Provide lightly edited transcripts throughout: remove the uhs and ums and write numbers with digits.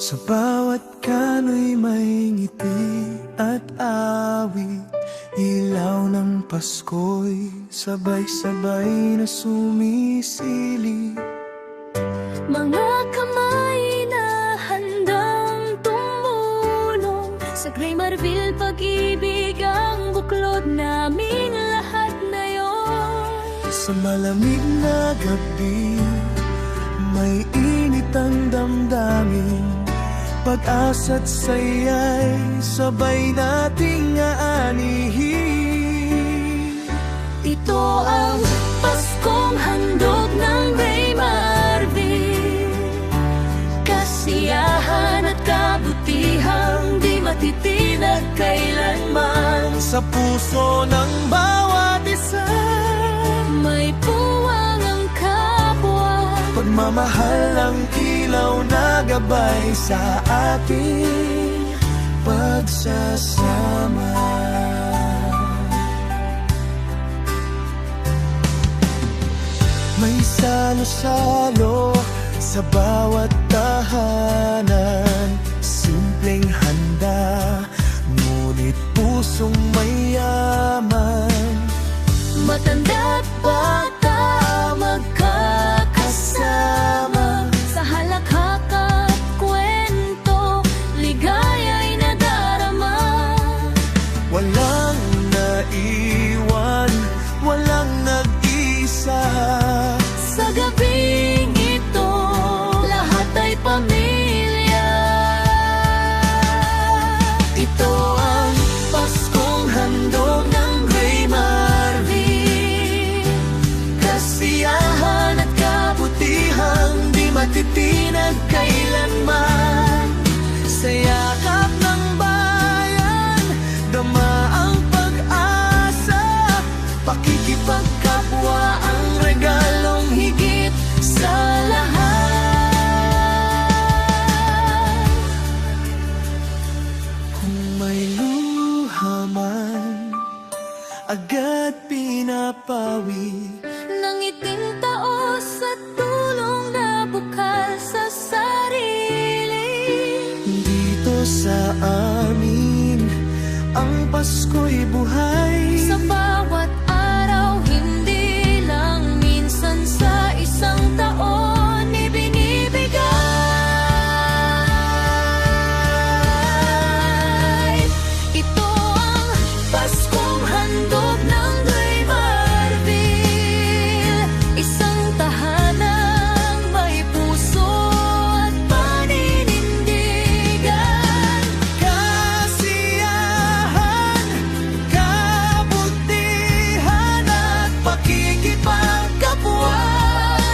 Sa bawat kano'y may ngiti at awit, ilaw ng Pasko'y sabay-sabay na sumisili. Mga kamay na handang tumulong sa Gray Marville, pag-ibig ang buklod naming lahat na yon. Sa malamig na gabi, may init ang damdamin, pag-asa't saya'y sabay nating aanihin. Ito ang Paskong handog ng Gray Marville, kasiyahan at kabutihang di matitinag kailanman. Sa puso ng bawat isa, may puwang ang kapwa, pagmamahal ang ilaw na gabay sa ating pagsasama. May salo-salo sa bawat tahanan, simpleng handa, ngunit pusong mayaman. matanda't bata magkakasama, sa halakhak at kwento, ligaya'y nadarama. Walang naiwan, walang nag-isa. Sa gabing ito, lahat ay pamilya. Ito ang Paskong handog ng Gray Marville, Kasiyahan at kabutihang di matitinag kailanman. Sa yakap ng bayan, dama ang pag-asa, pakikipagkapwa ang regalong higit sa lahat. Kung may luha man, agad pinapawi. nang iting taos at tulong na bukal sa sarili. Dito sa amin, ang Pasko'y buhay. Sa bawat araw, hindi lang minsan sa isang taon ibinibigay. Ito ang Paskong handog ng Gray Marville, isang tahanang may puso at paninindigan. Kasiyahan, kabutihan at pakikipagkapwa.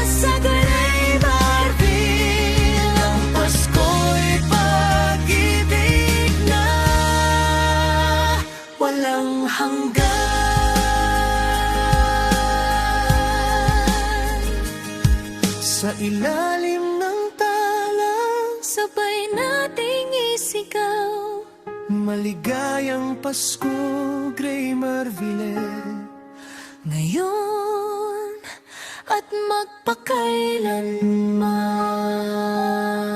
Sa Gray Marville, ang Pasko'y pag-ibig na walang hanggan. Sa ilalim ng tala, sabay nating isigaw. maligayang Pasko, Gray Marville. Ngayon at magpakailanman.